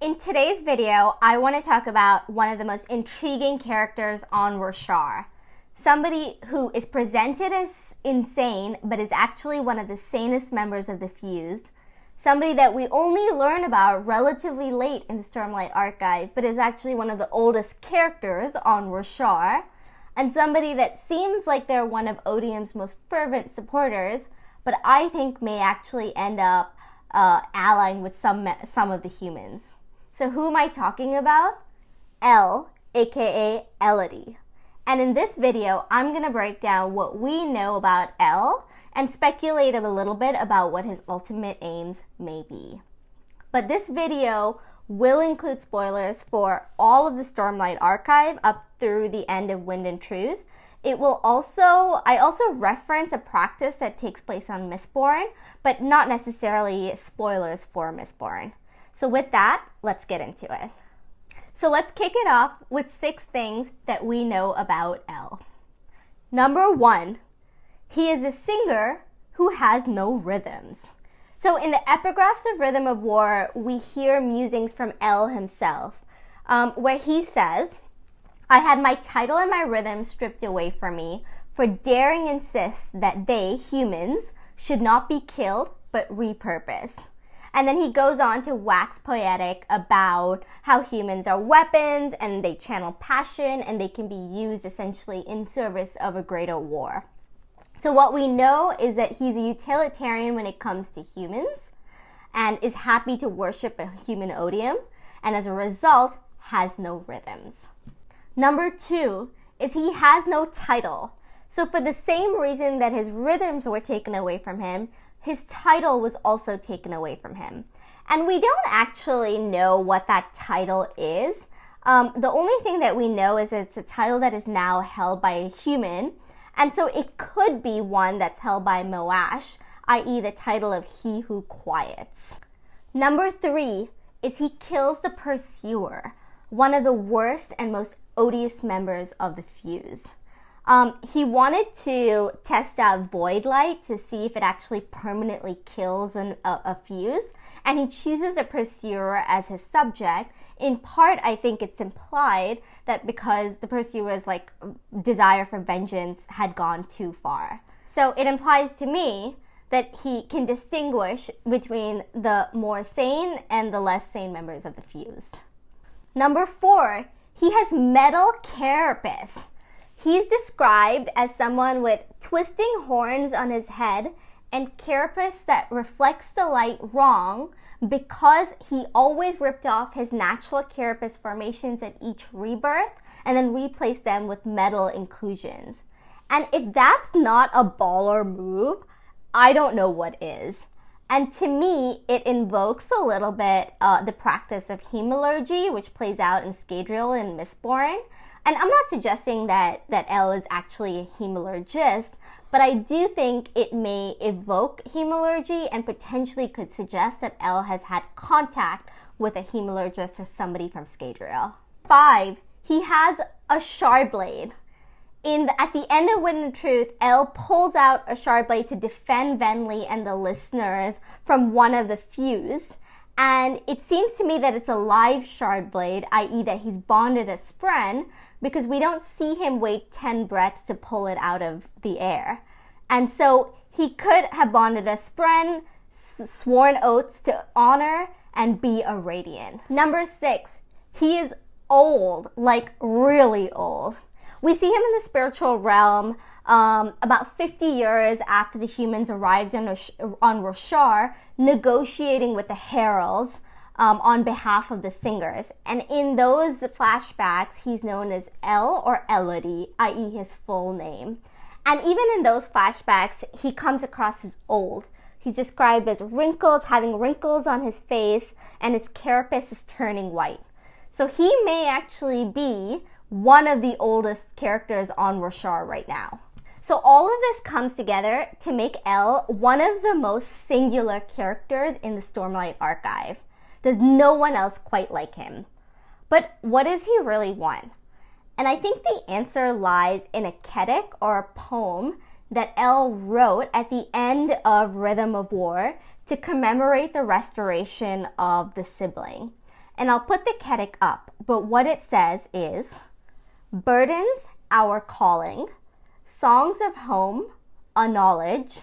In today's video, I want to talk about one of the most intriguing characters on Roshar. Somebody who is presented as insane, but is actually one of the sanest members of the Fused. Somebody that we only learn about relatively late in the Stormlight Archive, but is actually one of the oldest characters on Roshar. And somebody that seems like they're one of Odium's most fervent supporters, but I think may actually end up allying with some of the humans. So who am I talking about? El, aka Elodie. And in this video, I'm going to break down what we know about El and speculate a little bit about what his ultimate aims may be. But this video will include spoilers for all of the Stormlight Archive up through the end of Wind and Truth. I also reference a practice that takes place on Mistborn, but not necessarily spoilers for Mistborn. So with that, let's get into it. So let's kick it off with 6 things that we know about El. Number 1, he is a singer who has no rhythms. So in the epigraphs of Rhythm of War, we hear musings from El himself, where he says, "I had my title and my rhythm stripped away from me, for daring insists that they, humans, should not be killed, but repurposed." And then he goes on to wax poetic about how humans are weapons and they channel passion and they can be used essentially in service of a greater war. So what we know is that he's a utilitarian when it comes to humans and is happy to worship a human odium, and as a result has no rhythms. Number 2 is he has no title. So for the same reason that his rhythms were taken away from him, his title was also taken away from him. And we don't actually know what that title is. The only thing that we know is that it's a title that is now held by a human. And so it could be one that's held by Moash, i.e. the title of He Who Quiets. Number 3 is he kills the Pursuer, one of the worst and most odious members of the Fused. He wanted to test out Void Light to see if it actually permanently kills a Fused, and he chooses a Pursuer as his subject. In part, I think it's implied that because the Pursuer's desire for vengeance had gone too far. So it implies to me that he can distinguish between the more sane and the less sane members of the Fused. Number 4, he has metal carapace. He's described as someone with twisting horns on his head and carapace that reflects the light wrong because he always ripped off his natural carapace formations at each rebirth and then replaced them with metal inclusions. And if that's not a baller move, I don't know what is. And to me, it invokes a little bit the practice of hemalurgy, which plays out in Scadrial and Mistborn. And I'm not suggesting that El is actually a hemalurgist, but I do think it may evoke hemalurgy and potentially could suggest that El has had contact with a hemalurgist or somebody from Scadrial. 5, he has a shard blade. At the end of Wind and Truth, El pulls out a shard blade to defend Venli and the listeners from one of the Fused. And it seems to me that it's a live shard blade, i.e. that he's bonded a Spren, because we don't see him wait 10 breaths to pull it out of the air. And so he could have bonded a Spren, sworn oaths to honor, and be a Radiant. Number 6, he is old, like really old. We see him in the spiritual realm about 50 years after the humans arrived on Roshar, negotiating with the heralds on behalf of the singers. And in those flashbacks, he's known as El or Elodie, i.e. his full name. And even in those flashbacks, he comes across as old. He's described as having wrinkles on his face, and his carapace is turning white. So he may actually be one of the oldest characters on Roshar right now. So all of this comes together to make El one of the most singular characters in the Stormlight Archive. There's no one else quite like him. But what does he really want? And I think the answer lies in a Kedik, or a poem, that El wrote at the end of Rhythm of War to commemorate the restoration of the sibling. And I'll put the Ketic up, but what it says is, burdens our calling, songs of home, a knowledge,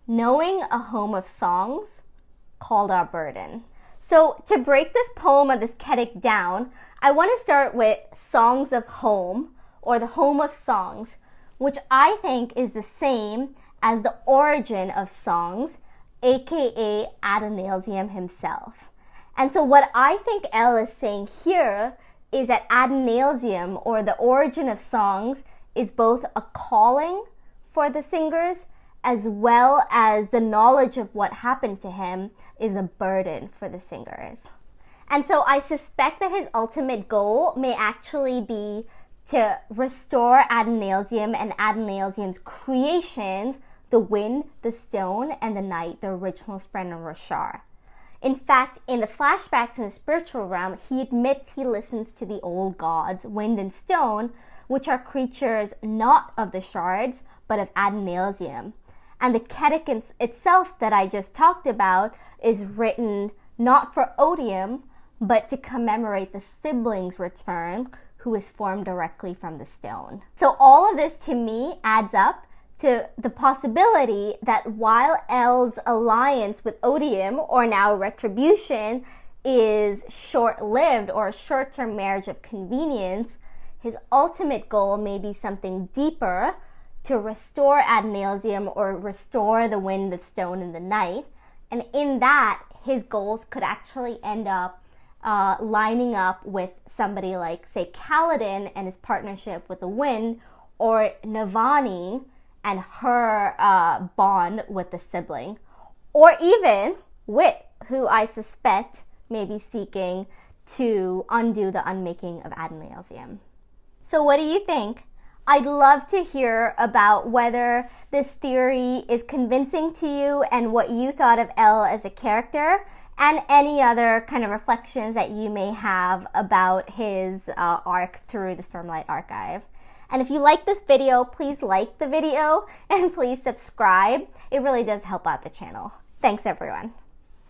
knowing a home of songs, called our burden. So to break this poem of this Ketic down, I want to start with songs of home, or the home of songs, which I think is the same as the origin of songs, aka Adonalsium himself. And so what I think Elle is saying here is that Adonalsium, or the origin of songs, is both a calling for the singers as well as the knowledge of what happened to him is a burden for the singers. And so I suspect that his ultimate goal may actually be to restore Adonalsium and Adonalsium's creations, the wind, the stone, and the night, the original Spren and Roshar. In fact, in the flashbacks in the spiritual realm, he admits he listens to the old gods, wind and stone, which are creatures not of the shards, but of Adonalsium. And the Ketic itself that I just talked about is written not for odium, but to commemorate the siblings' return, who is formed directly from the stone. So all of this to me adds up to the possibility that while El's alliance with odium, or now retribution, is short-lived or a short-term marriage of convenience, his ultimate goal may be something deeper, to restore Adonalsium or restore the wind, the stone, and the night. And in that, his goals could actually end up lining up with somebody like, say, Kaladin and his partnership with the wind, or Navani and her bond with the sibling, or even Wit, who I suspect may be seeking to undo the unmaking of Adonalsium. So what do you think? I'd love to hear about whether this theory is convincing to you and what you thought of Elle as a character, and any other kind of reflections that you may have about his arc through the Stormlight Archive. And if you like this video, please like the video and please subscribe. It really does help out the channel. Thanks, everyone.